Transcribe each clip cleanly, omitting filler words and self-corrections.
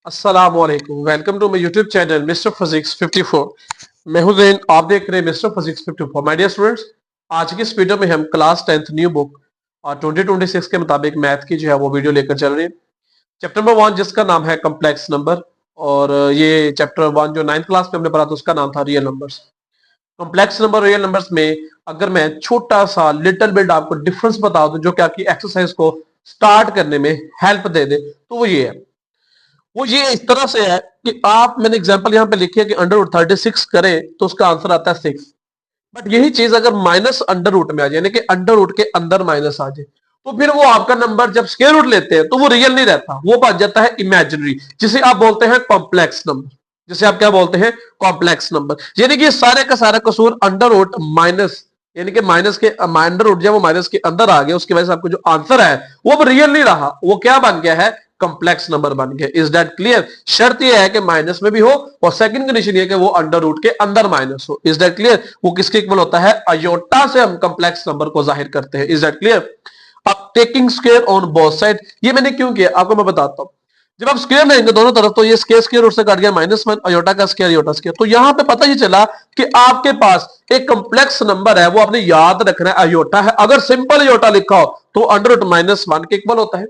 अस्सलामुअलैकुम, welcome to my YouTube channel mister physics 54। मैं हूं जैन, आप देख रहे हैं mister physics 54। My dear students, आज की इस वीडियो में हम क्लास 10th न्यू बुक और 2026 के मुताबिक मैथ की जो है वो वीडियो लेकर चल रहे हैं। चैप्टर नंबर 1 जिसका नाम है कॉम्प्लेक्स नंबर, और ये चैप्टर 1 जो 9th क्लास में हमने पढ़ा था उसका नाम था real numbers. Complex number real numbers में अगर मैं छोटा सा लिटिल बिट आपको डिफरेंस बता दूं जो कि आपकी एक्सरसाइज को स्टार्ट करने में हेल्प दे दे, तो वो ये है। वो ये इस तरह से है कि आप, मैंने एग्जांपल यहां पे लिखी है कि अंडर रूट 36 करें तो उसका आंसर आता है 6। बट यही चीज अगर माइनस अंडर रूट में आ जाए, यानी कि अंडर रूट के अंदर माइनस आ जाए, तो फिर वो आपका नंबर जब स्क्वायर रूट लेते हैं तो वो रियल नहीं रहता, वो बन जाता है इमेजिनरी, जिसे आप बोलते हैं कॉम्प्लेक्स नंबर। जिसे आप क्या बोलते हैं? Complex number. यानी कि ये सारे का सारा कसूर अंडर रूट माइनस, यानी कि माइनस के अंडर रूट जब वो माइनस के अंदर आ गया उसकी वजह से आपको जो आंसर है वो अब रियल नहीं रहा, वो क्या बन गया है? कॉम्प्लेक्स नंबर बन गया। Is that clear? शर्त यह है कि माइनस में भी हो, और सेकंड कंडीशन ये कि वो अंडर रूट के अंदर माइनस हो। Is that clear? वो किसके इक्वल होता है? अयोटा से हम कॉम्प्लेक्स नंबर को जाहिर करते हैं। Is that clear? अब taking square on both side, ये मैंने क्यों किया आपको मैं बताता हूं। जब आप स्क्वायर लेंगे दोनों तरफ तो ये स्क्वायर स्क्वायर रूट से कट गया -1, अयोटा का स्क्वायर अयोटा स्क्वायर, तो यहां पे पता ही चला कि आपके पास एक कॉम्प्लेक्स नंबर है, वो आपने याद रखना है अयोटा है। अगर सिंपल अयोटा लिखा हो तो अंडर रूट -1 के इक्वल होता है,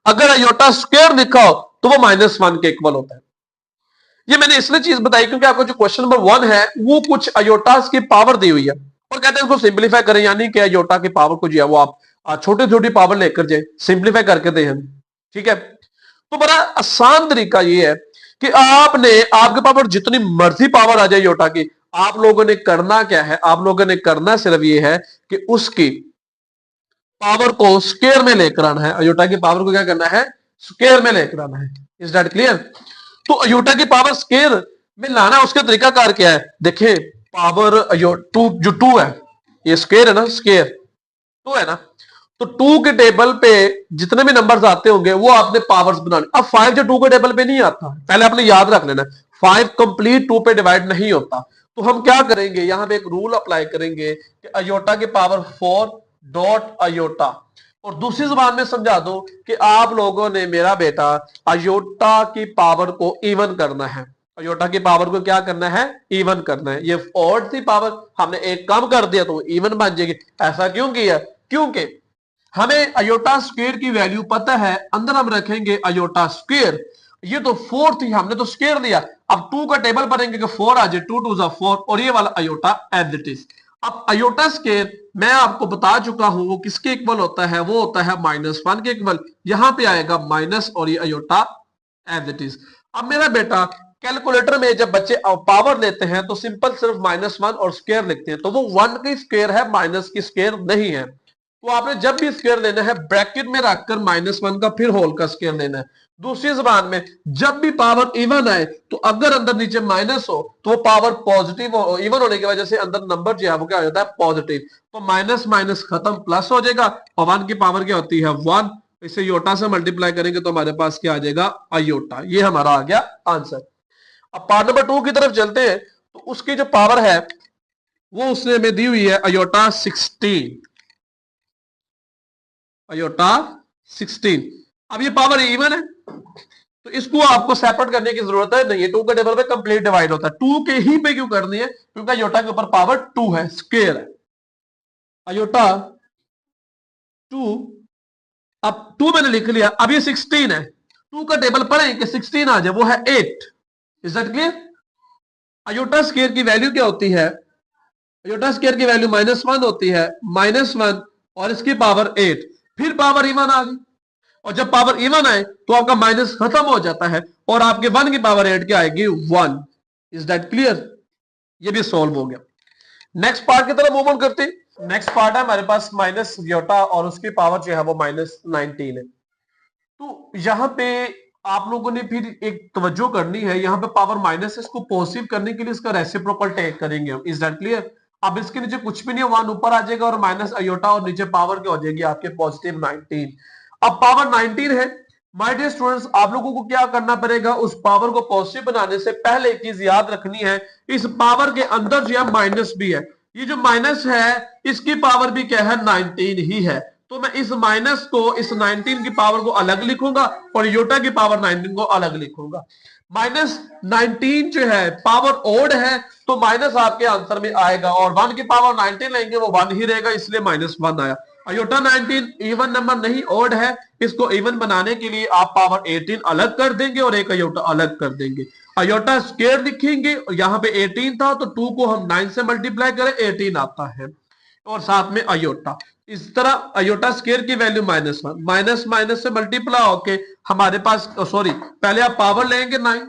अगर अयोटा स्क्वायर लिखा हो तो वो -1 के इक्वल होता है। ये मैंने इसलिए चीज बताई क्योंकि आपको जो क्वेश्चन नंबर 1 है वो कुछ अयोटास की पावर दी हुई है और कहते हैं इसको सिंप्लीफाई करें, यानी कि अयोटा की पावर को जो है वो आप छोटी छोटी पावर लेकर जाए, सिंप्लीफाई करके दें हम। ठीक है, तो बड़ा आसान तरीका ये है कि आपने, आपके पावर जितनी मर्जी पावर आ जाए अयोटा की, आप लोगों ने करना क्या है? आप लोगों ने करना सिर्फ ये है कि उसकी पावर को स्क्वायर में लेकर आना है। अयोटा की पावर को क्या करना है? स्क्वायर में लेकर आना है। Is that clear? तो अयोटा की पावर स्क्वायर में लाना, उसका तरीका कार क्या है? देखें, पावर टू, जो टू है, ये स्क्वायर है ना, स्क्वायर टू है ना, तो टू के टेबल पे जितने भी नंबर्स आते होंगे वो आपने पावर्स बनाने। अब 5 जो टू के टेबल पे नहीं आता, पहले आपने याद रख लेना, 5 कंप्लीट 2 पे डिवाइड नहीं होता। तो हम क्या करेंगे, यहां पे एक रूल अप्लाई करेंगे कि अयोटा की पावर 4 डॉट अयोटा, और दूसरी जुबान में समझा दो कि आप लोगों ने, मेरा बेटा, अयोटा की पावर को इवन करना है। अयोटा की पावर को क्या करना है? इवन करना है। ये ऑड थी पावर, हमने एक कम कर दिया तो इवन बन जाएगी। ऐसा क्यों किया? क्योंकि हमें अयोटा स्क्वायर की वैल्यू पता है, अंदर हम रखेंगे अयोटा स्क्वायर। ये तो 4 थी, हमने तो स्क्वायर दिया, अब 2 का टेबल भरेंगे कि 4 आ जाए, 2 2 जा 4, और ये वाला अयोटा एज इट इज। अब अयोटा स्क्वायर मैं आपको बता चुका हूं वो किसके इक्वल होता है, वो होता है -1 के इक्वल। यहां पे आएगा माइनस और ये अयोटा एज इट इज। अब मेरा बेटा, कैलकुलेटर में जब बच्चे पावर लेते हैं तो सिंपल सिर्फ -1 और स्क्वायर लिखते हैं, तो वो 1 की स्क्वायर है, माइनस की स्क्वायर नहीं है। तो आपने जब भी स्क्वायर लेना है ब्रैकेट में रखकर -1 का फिर होल का स्क्वायर लेना है। दूसरी जबान में जब भी पावर इवन आए तो अगर अंदर नीचे माइनस हो तो वो पावर पॉजिटिव हो, इवन होने की वजह से अंदर नंबर जो है वो क्या हो जाता है? पॉजिटिव। तो माइनस माइनस खत्म, प्लस हो जाएगा, और 1 की पावर क्या होती है? 1। इसे योटा से मल्टीप्लाई करेंगे तो हमारे पास क्या आ जाएगा? अयोटा। ये हमारा आ गया आंसर। अब पार्ट नंबर 2 की तरफ चलते हैं, तो उसकी जो पावर है वो उसने हमें दी हुई है अयोटा 16, अयोटा 16। अब ये पावर इवन है तो इसको आपको सेपरेट करने की जरूरत है नहीं है, 2 के टेबल पे कंप्लीट डिवाइड होता है। 2 के ही पे क्यों करनी है? क्योंकि अयोटा के ऊपर पावर 2 है, स्क्वायर है अयोटा 2। अब 2 मैंने लिख लिया, अब ये 16 है, 2 का टेबल पढ़े कि 16 आ जाए, वो है 8। Is that clear? Iota square की वैल्यू क्या होती है? अयोटा स्क्वायर की वैल्यू -1 होती है, -1 और इसकी पावर 8, फिर पावर इवन आ गई, और जब पावर इवन आए तो आपका माइनस खत्म हो जाता है और आपके 1 की पावर 8 क्या आएगी? 1। Is that clear? ये भी सॉल्व हो गया। नेक्स्ट पार्ट की तरफ मूव ऑन करते हैं। नेक्स्ट पार्ट है हमारे पास माइनस योटा और उसकी पावर जो है वो -19 है। तो यहां पे आप लोगों ने फिर एक तवज्जो करनी है, यहां पे पावर माइनस, इसको पॉजिटिव करने के लिए इसका रेसिप्रोकल टेक करेंगे हम। Is that clear? अब इसके नीचे कुछ भी नहीं है, 1 ऊपर आ जाएगा और माइनस अयोटा, और नीचे पावर क्या हो जाएगी आपके? पॉजिटिव 19। अब पावर 19 है। माय डियर स्टूडेंट्स, आप लोगों को क्या करना पड़ेगा? उस पावर को पॉजिटिव बनाने से पहले एक चीज याद रखनी है, इस पावर के अंदर जो है माइनस भी है। ये जो माइनस है इसकी पावर भी क्या है? 19 ही है। तो मैं इस माइनस को, इस 19 की पावर को अलग लिखूंगा और योटा की पावर 19 को अलग लिखूंगा। माइनस 19 जो है पावर ओड है, तो माइनस आपके आंसर में आएगा, और 1 की पावर 19 लेंगे वो 1 ही रहेगा, इसलिए -1 आया। अयोटा 19 इवन नंबर नहीं, ओड है। इसको इवन बनाने के लिए आप पावर 18 अलग कर देंगे और एक अयोटा अलग कर देंगे। अयोटा स्क्वायर लिखेंगे, यहाँ पे 18 था तो 2 को हम 9 से मल्टीप्लाई करें, 18 आता है, और साथ में अयोटा। इस तरह अयोटा स्क्वायर की वैल्यू -1, माइनस माइनस से मल्टीप्लाई होके हमारे पास, सॉरी पहले आप पावर लेंगे 9,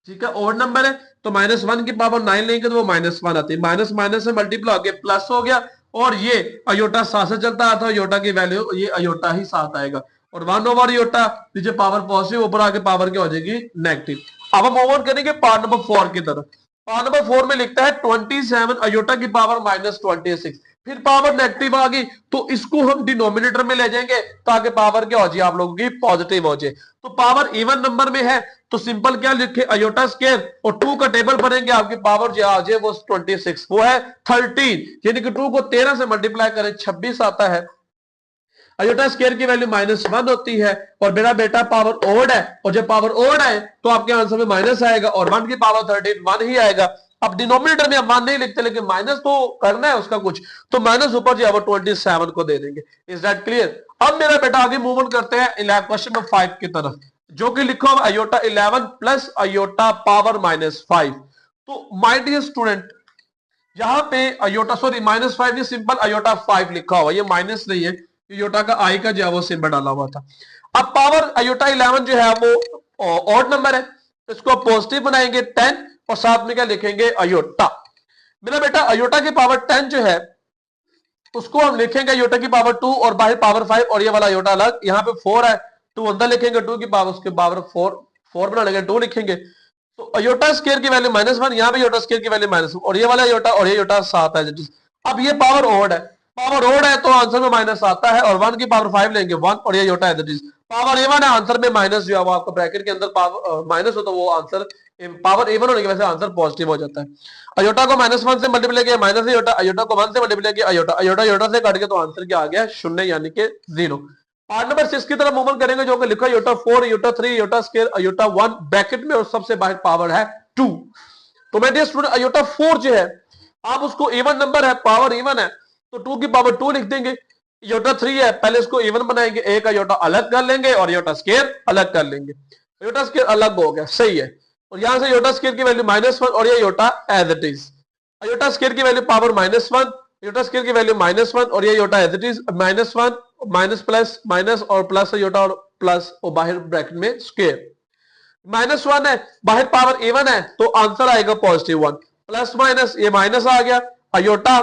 ठीक है, ओड नंबर है तो -1 की पावर 9 लेंगे तो वो -1 आती है, माइनस माइनस से मल्टीप्लाई होके प्लस हो गया, और ये अयोटा 7 से चलता आता है, अयोटा की वैल्यू ये अयोटा ही 7 आएगा, और 1 ओवर अयोटा, नीचे पावर पॉजिटिव, ऊपर आके पावर क्या हो जाएगी नेगेटिव। अब हम ओवर करेंगे पार्ट नंबर 4 की तरफ। पार्ट नंबर 4 में लिखता है 27 अयोटा की पावर -26, फिर पावर नेगेटिव आ गई तो इसको हम डिनोमिनेटर में ले जाएंगे ताकि पावर क्या हो जाए आप लोगों की पॉजिटिव हो जाए। तो पावर इवन नंबर में है तो सिंपल क्या लिखे, अयोटा स्क्वायर, और 2 का टेबल भरेंगे, आपकी पावर जो आ जाए वो 26, वो है 13, यानी कि 2 को 13 से मल्टीप्लाई करें 26 आता है। अयोटा स्क्वायर की वैल्यू -1 होती है, और मेरा बेटा पावर ओड है, और जब पावर ओड है तो आपके आंसर में माइनस आएगा, और 1 की पावर 13 1 ही आएगा। अब डिनोमिनेटर में हम 1 नहीं लिखते, लेकिन माइनस तो करना है उसका कुछ, तो माइनस ऊपर जो है वो 27 को दे देंगे। Is that clear? अब मेरा बेटा आगे मूवमेंट करते हैं क्वेश्चन नंबर 5 की तरफ, जो कि लिखा हुआ अयोटा 11 प्लस अयोटा पावर -5। तो माय डियर स्टूडेंट, यहां पे अयोटा, सॉरी -5 ये सिंपल अयोटा 5 लिखा हुआ, ये माइनस नहीं है, अयोटा का आई का जो है वो सिंबल डाला हुआ था। अब पावर अयोटा 11 जो है वो ऑड नंबर है, तो इसको पॉजिटिव बनाएंगे 10, और साथ में क्या लिखेंगे अयोटा। मेरा बेटा अयोटा की पावर 10 जो है उसको हम लिखेंगे अयोटा की पावर 2, और बाहर पावर 5, और ये वाला अयोटा अलग, यहाँ पे 4 है, 2 अंदर लिखेंगे, 2 की पावर, उसके पावर 4 बना लेंगे, 2 लिखेंगे, तो अयोटा स्क्वायर की वैल्यू -1, यहाँ पे अयोटा स्क्वायर की वैल्यू -1, और ये वाला अयोटा और ये अयोटा 7 है। अब ये पावर ओड है, पावर ओड है तो आंसर में माइनस आता है, और 1 की पावर 5 लेंगे 1, और ये अयोटा है, पावर इवन है, आंसर में माइनस जो है वो आपका ब्रैकेट के अंदर पावर माइनस हो तो वो आंसर पावर इवन होने की वजह से आंसर पॉजिटिव हो जाता है। अयोटा को -1 से मल्टीप्लाई किया माइनस अयोटा, अयोटा को 1 से मल्टीप्लाई किया अयोटा, अयोटा अयोटा से काट के तो आंसर क्या आ गया 0, यानी कि 0। पार्ट नंबर 6 की तरफ मूवमेंट करेंगे, जो कि लिखा iota 4 iota 3 iota square iota 1 bracket में, और सबसे बाहर पावर है 2। तो मैं डियर स्टूडेंट अयोटा 4 जो है आप उसको इवन नंबर है, पावर इवन है, तो 2 की पावर 2 लिख देंगे। अयोटा 3 है, पहले इसको इवन बनाएंगे, एक अयोटा अलग कर लेंगे और अयोटा स्क्वायर अलग कर लेंगे, अयोटा स्क्वायर अलग हो गया, सही है। और यहां से अयोटा स्क्वायर की वैल्यू -1, और ये iota as it is, iota square की वैल्यू पावर -1, अयोटा स्क्वायर की वैल्यू -1, और ये iota as it is -1 minus plus minus और प्लस अयोटा और प्लस, और बाहर ब्रैकेट में स्क्वायर, -1 है, बाहर पावर इवन है तो आंसर आएगा +1, प्लस माइनस ये माइनस आ गया अयोटा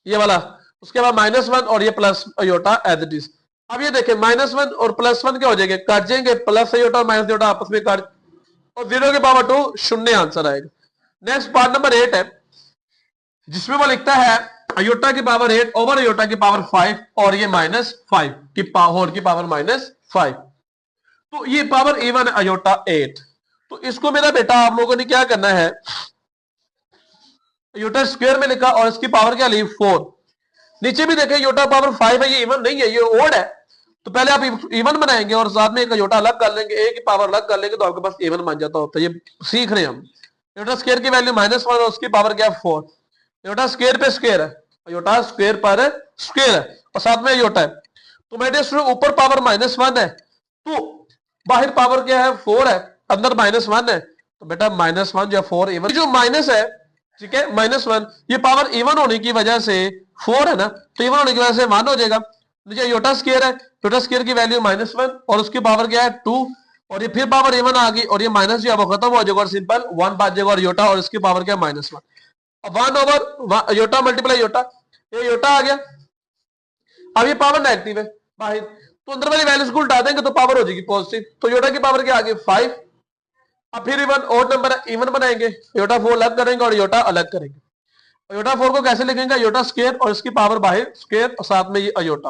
ये वाला, उसके बाद -1 और ये plus iota as it is. अब ये देखें -1 और +1 क्या हो जाएंगे, कट जाएंगे, प्लस अयोटा और माइनस अयोटा आपस में कट, और 0 की पावर 2 0 आंसर आएगा। नेक्स्ट पार्ट नंबर 8 है, जिसमें वो लिखता है अयोटा की पावर 8 ओवर अयोटा की पावर 5, और ये -5 की पावर -5, तो ये पावर इवन है अयोटा 8। तो इसको मेरा बेटा आप लोगों ने क्या करना है, अयोटा स्क्वायर में लिखा और इसकी पावर क्या ली 4, नीचे भी देखें अयोटा पावर 5 है, ये इवन नहीं है, ये ओड है, तो पहले आप इवन बनाएंगे और साथ में एक अयोटा अलग कर लेंगे, एक की पावर अलग कर लेंगे तो आपके पास इवन बन जाता होता है। ये सीख रहे हैं हम। अयोटा स्क्वायर की वैल्यू -1 और उसकी पावर क्या है 4, अयोटा स्क्वायर पे स्क्वायर है, अयोटा स्क्वायर पर स्क्वायर है, और साथ में अयोटा है, तो मेरे ऊपर पावर -1 है, तो बाहर पावर क्या है 4 है, अंदर -1 है, तो बेटा -1 जो 4 इवन, जो माइनस है, ठीक है, -1 ये पावर इवन होने की वजह से 4 है ना, तो इवन होने की वजह से 1 हो जाएगा। नीचे अयोटा स्क्वायर है, अयोटा स्क्वायर की वैल्यू -1 और उसकी पावर क्या है 2, और ये फिर पावर इवन आ गई, और ये माइनस जो है वो खत्म हो जाएगा, और सिंपल 1 बात जाएगा, और अयोटा और इसकी पावर क्या है -1, अब 1 ओवर अयोटा मल्टीप्लाई अयोटा, ये अयोटा आ गया। अब ये पावर नेगेटिव है बाहर, तो अंदर वाली वैल्यूज को उल्टा देंगे तो पावर हो जाएगी पॉजिटिव, तो अयोटा की पावर क्या आ गई 5। अब फिर इवन ओड नंबर है, इवन बनाएंगे, अयोटा 4 अलग करेंगे और अयोटा अलग करेंगे। अयोटा 4 को कैसे लिखेंगे, अयोटा स्क्वायर और इसकी पावर बाहर स्क्वायर, और साथ में ये अयोटा,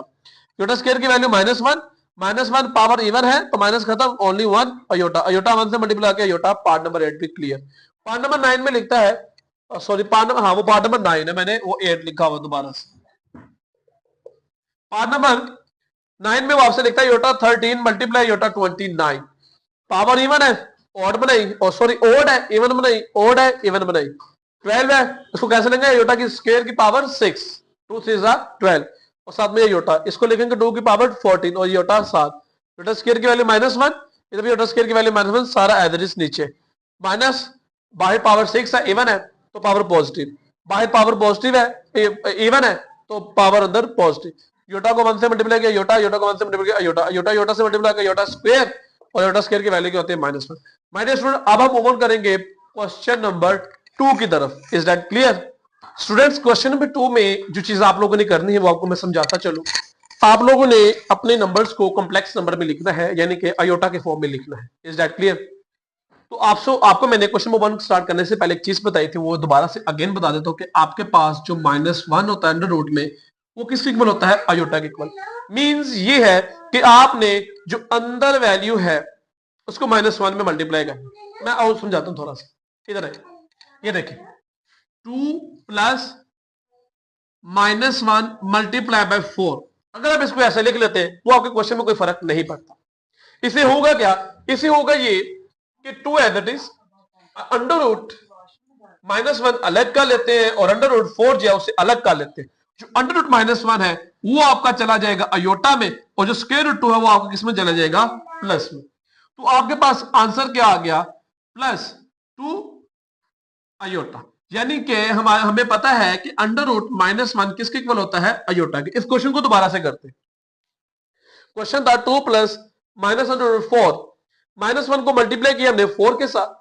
अयोटा स्क्वायर की वैल्यू -1 पावर इवन है तो माइनस खत्म, ओनली 1 अयोटा, अयोटा 1 से मल्टीप्लाई किया अयोटा। पार्ट नंबर 8 भी क्लियर। पार्ट नंबर 9 में लिखता है, सॉरी पार्ट नंबर, हाँ वो पार्ट नंबर 9 है, मैंने वो 8 लिखा हुआ दोबारा से। पार्ट नंबर 9 में वो आपसे लिखता है योटा 13 मल्टीप्लाई योटा 29। पावर इवन है, ऑड बनाई, और सॉरी ओड है, इवन बनाई, ओड है, इवन बनाई। 12 है, इसको कैसे लेंगे, योटा की स्क्वायर की पावर 6, 2 3 12, और साथ में ये योटा, इसको लिखेंगे 2 की पावर 14, और योटा 7, योटा स्क्वायर की वैल्यू -1, इधर भी योटा स्क्वायर की वैल्यू -1, सारा एज इट इज नीचे। माइनस बाहर पावर 6 है, इवन है तो पावर पॉजिटिव, बाहर पावर पॉजिटिव है, इवन है तो पावर अंदर पॉजिटिव। योटा को 1 से मल्टीप्लाई किया योटा, योटा को 1 से मल्टीप्लाई किया योटा, योटा योटा से मल्टीप्लाई किया योटा स्क्वायर, और योटा स्क्वायर की वैल्यू क्या होती है -1। माय डियर स्टूडेंट, अब हम मूव ऑन करेंगे क्वेश्चन नंबर 2 की तरफ। Is that clear students? Question number 2 में जो चीज आप लोगों ने करनी है वो आपको मैं समझाता चलूं। आप लोगों ने अपने नंबर्स को कॉम्प्लेक्स नंबर में लिखना है, यानी कि अयोटा के फॉर्म में लिखना है। Is that clear? तो आपको मैंने क्वेश्चन नंबर 1 स्टार्ट करने से पहले एक चीज बताई थी, वो दोबारा से अगेन बता देता हूं कि आपके पास जो -1 होता है अंडर रूट में, वो किसके इक्वल होता है, अयोटा के इक्वल। मींस ये है कि आपने जो अंदर वैल्यू है उसको -1 में मल्टीप्लाई करना। मैं और समझाता हूं थोड़ा सा, इधर है, ये देखिए 2 प्लस -1 मल्टीप्लाई बाय 4। अगर आप इसको ऐसे लिख लेते हैं तो आपके क्वेश्चन में कोई फर्क नहीं पड़ता। इसे होगा क्या, इसे होगा ये कि 2 है दैट इज अंडर रूट -1 अलग कर लेते हैं, और अंडर रूट 4 जो है उसे अलग कर लेते हैं। जो अंडर रूट -1 है वो आपका चला जाएगा अयोटा में, और जो स्क्वायर रूट 2 है वो आपका किस में चला जाएगा, प्लस में। तो आपके पास आंसर क्या आ गया, +2 अयोटा। यानी कि हमें पता है कि अंडर रूट -1 किसके इक्वल होता है, अयोटा के। इस क्वेश्चन को दोबारा से करते हैं। क्वेश्चन था 2 प्लस -4, -1 को मल्टीप्लाई किया हमने 4 के साथ,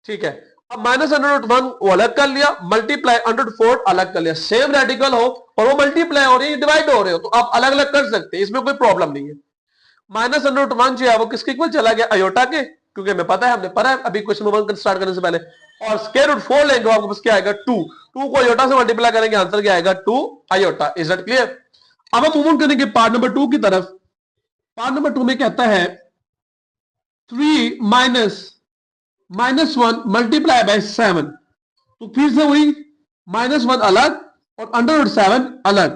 ठीक है। अब -1 वो अलग कर लिया, मल्टीप्लाई √4 अलग कर लिया। सेम रेडिकल हो और वो मल्टीप्लाई हो रही है, डिवाइड हो रहे हो, तो आप अलग अलग कर सकते हैं, इसमें कोई प्रॉब्लम नहीं है। -1 जो है वो किसके इक्वल चला गया, अयोटा के, क्योंकि हमें पता है, हमने पढ़ा है अभी क्वेश्चन नंबर 1 स्टार्ट करने से पहले। और स्क्वायर रूट 4 लेंगे, आपके पास क्या आएगा, 2 को अयोटा से मल्टीप्लाई करेंगे, आंसर क्या आएगा, 2 अयोटा। Is that clear? अब हम मूव ऑन करेंगे पार्ट नंबर 2 की तरफ। पार्ट नंबर 2 में कहता है 3 -1 मल्टीप्लाई बाय 7। तो फिर से वही -1 अलग और अंडर रूट 7 अलग।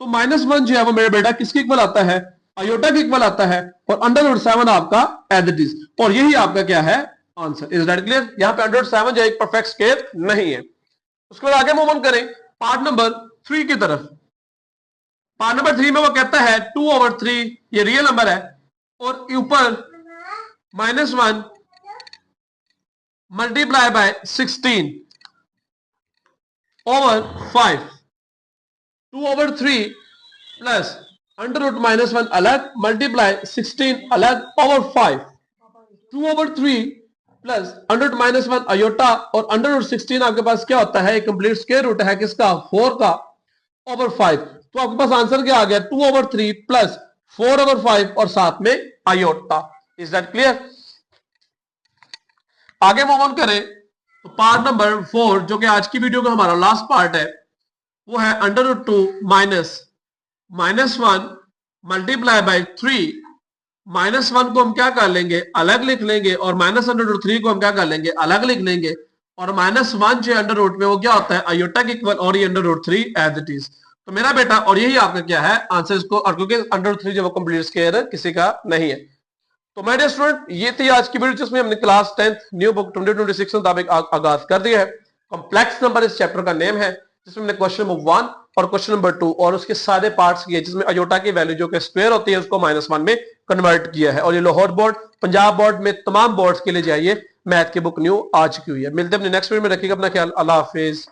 तो -1 जो है वो मेरे बेटा किसके इक्वल आता है, अयोटा के इक्वल आता है, और अंडर रूट 7 आपका एज इट इज, और यही आपका क्या है, आंसर। Is that clear? यहां पे अंडर रूट 7 जो है एक परफेक्ट स्क्वायर नहीं है। उसके बाद आगे मूव ऑन करें पार्ट नंबर 3 की तरफ। पार्ट नंबर 3 में वो कहता है 2/3, ये रियल नंबर है, और ऊपर -1 multiply by 16 over 5। 2/3 plus under root -1 अलग, मल्टीप्लाई 16 अलग, over 5। 2/3 plus under root -1 iota, और अंडर रूट 16 आपके पास क्या होता है, कंप्लीट स्क्वायर रूट है किसका, 4 का, ओवर 5। तो आपके पास आंसर क्या आ गया, 2/3 प्लस 4/5 और साथ में अयोटा। Is that clear? आगे मूव ऑन करें तो पार्ट नंबर 4 जो कि आज की वीडियो का हमारा लास्ट पार्ट है, वो है अंडर रूट 2 -1 मल्टीप्लाई बाय 3। -1 को हम क्या कर लेंगे, अलग लिख लेंगे, और -√3 को हम क्या कर लेंगे, अलग लिख लेंगे। और -1 जो अंडर रूट में वो क्या होता है, अयोटा के इक्वल, और ये अंडर√3 एज इट इज। तो मेरा बेटा, और यही आपका क्या है आंसर इसको, और क्योंकि अंडर√3 जो वो कंप्लीट स्क्वायर किसी का नहीं है। तो माय डियर स्टूडेंट, ये थी आज की वीडियो जिसमें हमने क्लास 10th न्यू बुक 2026 के मुताबिक आगाज कर दिया है। कॉम्प्लेक्स नंबर इस चैप्टर का नेम है, जिसमें हमने क्वेश्चन नंबर 1 और क्वेश्चन नंबर 2 और उसके सारे पार्ट्स किए, जिसमें अयोटा की वैल्यू जो कि स्क्वायर होती है उसको -1 में कन्वर्ट किया है। और ये लाहौर बोर्ड, पंजाब बोर्ड में तमाम बोर्ड्स के लिए जाइए, मैथ की बुक न्यू आ चुकी हुई है। मिलते हैं अपने नेक्स्ट वीडियो में, रखिएगा अपना ख्याल, अल्लाह हाफिज।